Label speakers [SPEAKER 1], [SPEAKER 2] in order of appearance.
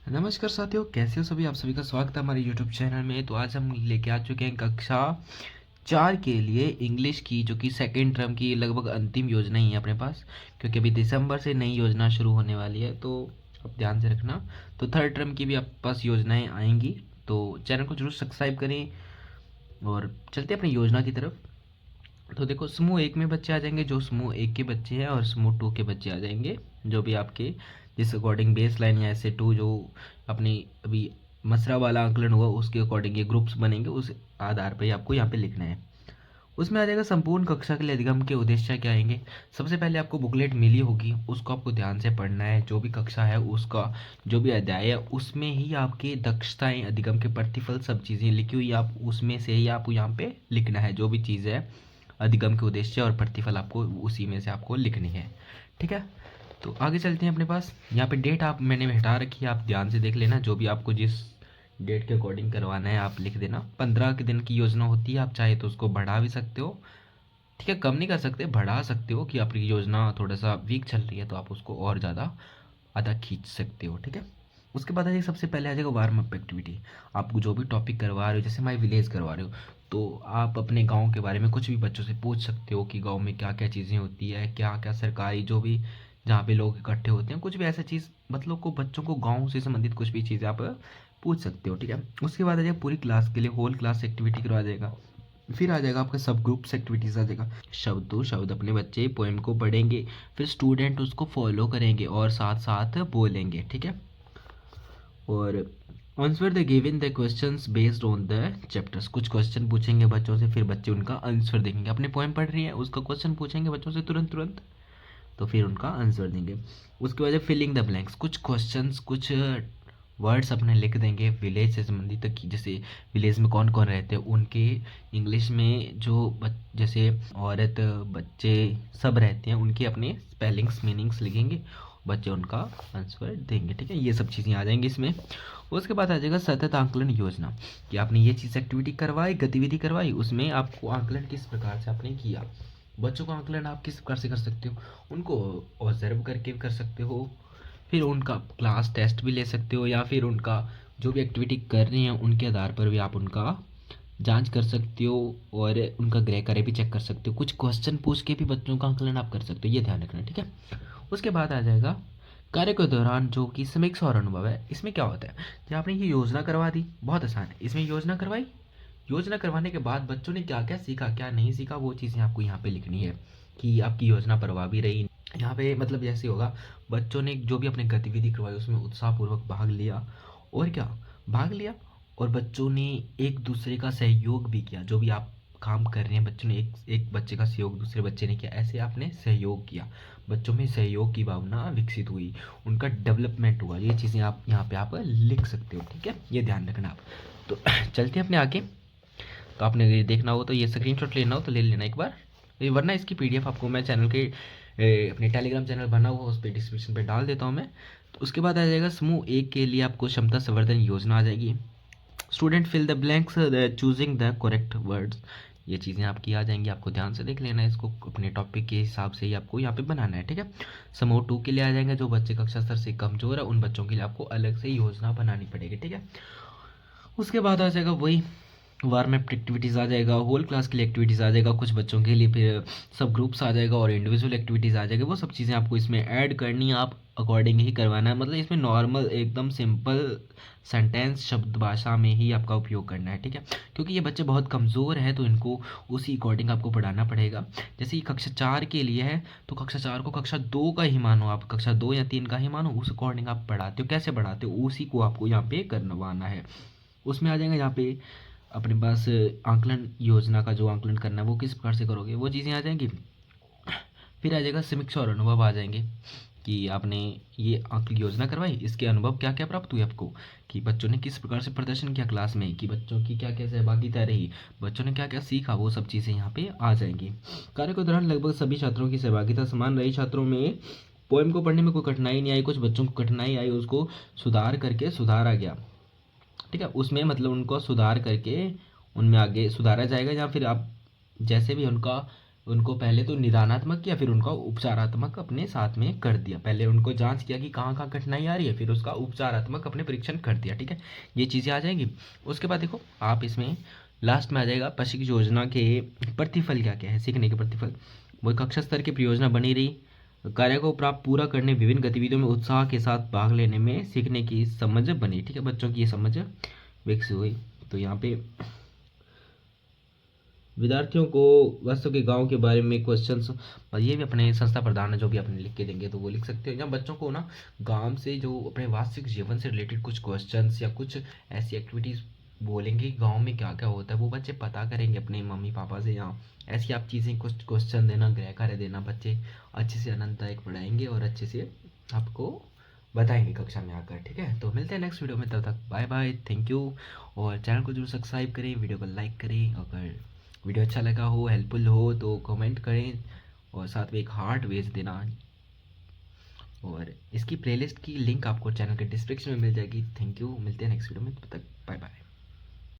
[SPEAKER 1] नमस्कार साथियों, कैसे हो सभी। आप सभी का स्वागत है हमारे यूट्यूब चैनल में। तो आज हम लेके आ चुके हैं कक्षा 4 के लिए इंग्लिश की, जो कि सेकेंड टर्म की लगभग अंतिम योजना ही है अपने पास, क्योंकि अभी दिसंबर से नई योजना शुरू होने वाली है। तो अब ध्यान से रखना। तो थर्ड टर्म की भी आपके पास योजनाएं आएंगी, तो चैनल को जरूर सब्सक्राइब करें और चलते हैं अपनी योजना की तरफ। तो देखो, समूह एक में बच्चे आ जाएंगे जो समूह एक के बच्चे हैं, और समूह टू के बच्चे आ जाएंगे जो भी आपके जिस अकॉर्डिंग बेस लाइन या ऐसे टू जो अपनी अभी मसरा वाला आंकलन हुआ उसके अकॉर्डिंग ये ग्रुप्स बनेंगे, उस आधार पर ही आपको यहाँ पे लिखना है। उसमें आ जाएगा संपूर्ण कक्षा के लिए अधिगम के उद्देश्य क्या आएंगे। सबसे पहले आपको बुकलेट मिली होगी, उसको आपको ध्यान से पढ़ना है। जो भी कक्षा है उसका जो भी अध्याय है उसमें ही आपकी दक्षताएं, अधिगम के प्रतिफल, सब चीज़ें लिखी हुई, आप उसमें से ही आपको यहाँ पे लिखना है। जो भी चीज़ है अधिगम के उद्देश्य और प्रतिफल आपको उसी में से आपको लिखनी है, ठीक है। तो आगे चलते हैं अपने पास। यहाँ पे डेट आप मैंने हटा रखी है, आप ध्यान से देख लेना। जो भी आपको जिस डेट के अकॉर्डिंग करवाना है आप लिख देना। 15 के दिन की योजना होती है, आप चाहे तो उसको बढ़ा भी सकते हो, ठीक है। कम नहीं कर सकते, बढ़ा सकते हो कि आपकी योजना थोड़ा सा वीक चल रही है तो आप उसको और ज़्यादा आधा खींच सकते हो, ठीक है। उसके बाद आ जाएगा, सबसे पहले आ जाएगा वार्म अप एक्टिविटी। आपको जो भी टॉपिक करवा रहे हो, जैसे माई विलेज करवा रहे हो, तो आप अपने गांव के बारे में कुछ भी बच्चों से पूछ सकते हो कि गांव में क्या क्या चीज़ें होती है, क्या क्या सरकारी जो भी जहाँ पे लोग इकट्ठे होते हैं, कुछ भी ऐसा चीज़ मतलब को बच्चों को गाँव से संबंधित कुछ भी चीज़ें आप पूछ सकते हो, ठीक है। उसके बाद आ जाएगा पूरी क्लास के लिए होल क्लास एक्टिविटी करवा देगा। फिर आ जाएगा आपका सब ग्रुप्स एक्टिविटीज़ आ जाएगा। शब्द टू शब्द अपने बच्चे पोएम को पढ़ेंगे, फिर स्टूडेंट उसको फॉलो करेंगे और साथ साथ बोलेंगे, ठीक है। और answer the given the questions based on the chapters. कुछ क्वेश्चन पूछेंगे बच्चों से, फिर बच्चे उनका आंसर देंगे। अपने पोएम पढ़ रही है, उसका क्वेश्चन पूछेंगे बच्चों से तुरंत तुरंत, तो फिर उनका आंसर देंगे। उसके बाद फिलिंग द ब्लैंक्स, कुछ क्वेश्चंस, कुछ वर्ड्स अपने लिख देंगे विलेज से संबंधित, कि जैसे विलेज में कौन कौन रहते हैं उनके इंग्लिश में जो जैसे औरत बच्चे सब रहते हैं उनके अपने स्पेलिंग्स मीनिंग्स लिखेंगे, बच्चे उनका आंसर देंगे, ठीक है। ये सब चीज़ें आ जाएंगी इसमें। उसके बाद आ जाएगा सतत आंकलन योजना, कि आपने ये चीज़ एक्टिविटी करवाई, गतिविधि करवाई, उसमें आपको आंकलन किस प्रकार से आपने किया। बच्चों का आंकलन आप किस प्रकार से कर सकते हो, उनको ऑब्जर्व करके भी कर सकते हो, फिर उनका क्लास टेस्ट भी ले सकते हो, या फिर उनका जो भी एक्टिविटी कर रहे हैं उनके आधार पर भी आप उनका जांच कर सकते हो और उनका गृह कार्य भी चेक कर सकते हो। कुछ क्वेश्चन पूछ के भी बच्चों का आंकलन आप कर सकते हो, ये ध्यान रखना, ठीक है। उसके बाद आ जाएगा कार्य के दौरान जो कि समीक्षा और अनुभव है। इसमें क्या होता है, जब आपने ये योजना करवा दी, बहुत आसान है। इसमें योजना करवाई, योजना करवाने के बाद बच्चों ने क्या क्या सीखा क्या नहीं सीखा, वो चीज़ें आपको यहाँ पे लिखनी है कि आपकी योजना प्रभावी रही। यहाँ पे मतलब जैसे होगा, बच्चों ने जो भी अपनी गतिविधि करवाई उसमें उत्साहपूर्वक भाग लिया, और क्या भाग लिया, और बच्चों ने एक दूसरे का सहयोग भी किया। जो भी आप काम कर रहे हैं, बच्चों ने एक एक बच्चे का सहयोग दूसरे बच्चे ने किया, ऐसे आपने सहयोग किया, बच्चों में सहयोग की भावना विकसित हुई, उनका डेवलपमेंट हुआ। ये चीज़ें आप यहाँ पे आप लिख सकते हो, ठीक है। ये ध्यान रखना आप। तो चलते हैं अपने आगे। तो आपने ये देखना हो तो ये स्क्रीनशॉट लेना हो तो ले लेना एक बार, वरना इसकी पीडीएफ आपको मैं चैनल के अपने टेलीग्राम चैनल बना हुआ उस पर डिस्क्रिप्शन पे डाल देता हूँ मैं। तो उसके बाद आ जाएगा समूह एक के लिए आपको क्षमता संवर्धन योजना आ जाएगी। Student fill the blanks choosing the correct words. ये चीज़ें आपकी आ जाएंगी, आपको ध्यान से देख लेना है, इसको अपने टॉपिक के हिसाब से ही आपको यहाँ पे बनाना है, ठीक है। समूह टू के लिए आ जाएंगे जो बच्चे कक्षा स्तर से कमजोर है, उन बच्चों के लिए आपको अलग से योजना बनानी पड़ेगी, ठीक है। उसके बाद आ जाएगा वही वार्म अप एक्टिविटीज़ आ जाएगा, होल क्लास के लिए एक्टिविटीज़ आ जाएगा, कुछ बच्चों के लिए फिर सब ग्रुप्स आ जाएगा और इंडिविजुअल एक्टिविटीज़ आ जाएगा। वो सब चीज़ें आपको इसमें ऐड करनी है, आप अकॉर्डिंग ही करवाना है। मतलब इसमें नॉर्मल एकदम सिंपल सेंटेंस शब्द भाषा में ही आपका उपयोग करना है, ठीक है। क्योंकि ये बच्चे बहुत कमज़ोर हैं तो इनको उसी अकॉर्डिंग आपको पढ़ाना पड़ेगा। जैसे ये कक्षा 4 के लिए है तो कक्षा 4 को कक्षा 2 का ही मानो, आप कक्षा 2 या 3 का ही मानो, उस अकॉर्डिंग आप पढ़ाते हो। कैसे पढ़ाते हो उसी को आपको यहाँ पे करवाना है। उसमें आ जाएगा यहाँ पे अपने पास आंकलन योजना का जो आंकलन करना है वो किस प्रकार से करोगे, वो चीज़ें आ जाएंगी। फिर आ जाएगा समीक्षा और अनुभव आ जाएंगे, कि आपने ये आंकलन योजना करवाई, इसके अनुभव क्या क्या प्राप्त हुए आपको, कि बच्चों ने किस प्रकार से प्रदर्शन किया क्लास में, कि बच्चों की क्या क्या सहभागिता रही, बच्चों ने क्या क्या सीखा, वो सब चीज़ें यहाँ पे आ जाएंगी। कार्य के दौरान लगभग सभी छात्रों की सहभागिता समान रही, छात्रों में पोएम को पढ़ने में कोई कठिनाई नहीं आई, कुछ बच्चों को कठिनाई आई, उसको सुधार करके सुधारा गया, ठीक है। उसमें उनको सुधार करके उनमें आगे सुधारा जाएगा, या फिर आप जैसे भी उनका उनको पहले तो निदानात्मक या फिर उनका उपचारात्मक अपने साथ में कर दिया। पहले उनको जांच किया कि कहाँ कहाँ कठिनाई आ रही है, फिर उसका उपचारात्मक अपने परीक्षण कर दिया। ठीक है, ये चीज़ें आ जाएंगी। उसके बाद देखो आप इसमें लास्ट में आ जाएगा प्रशिक्षण योजना के प्रतिफल क्या क्या है, सीखने के प्रतिफल। वो कक्षा स्तर की परियोजना बनी रही, कार्य को प्राप्त पूरा करने, विभिन्न गतिविधियों में उत्साह के साथ भाग लेने में सीखने की समझ बनी। ठीक है, बच्चों की ये समझ विकसित हुई। तो यहाँ पे विद्यार्थियों को वास्तव के गांव के बारे में क्वेश्चंस, और ये भी अपने संस्था प्रधान है जो भी अपने लिख के देंगे तो वो लिख सकते हो। या बच्चों को ना गांव से जो अपने वास्तविक जीवन से रिलेटेड कुछ क्वेश्चंस या कुछ ऐसी एक्टिविटीज़ बोलेंगे गांव में क्या क्या होता है, वो बच्चे पता करेंगे अपने मम्मी पापा से। या ऐसी आप चीज़ें कुछ क्वेश्चन देना, गृह कार्य देना, बच्चे अच्छे से आनंददायक पढ़ाएंगे और अच्छे से आपको बताएंगे कक्षा में आकर। ठीक है, तो मिलते हैं नेक्स्ट वीडियो में, तब तक बाय बाय, थैंक यू। और चैनल को जरूर सब्सक्राइब करें, वीडियो को लाइक करें, अगर वीडियो अच्छा लगा हो, हेल्पफुल हो तो कमेंट करें और साथ में एक हार्ट भेज देना। और इसकी प्लेलिस्ट की लिंक आपको चैनल के डिस्क्रिप्शन में मिल जाएगी। थैंक यू, मिलते हैं नेक्स्ट वीडियो में, तब तक बाय बाय।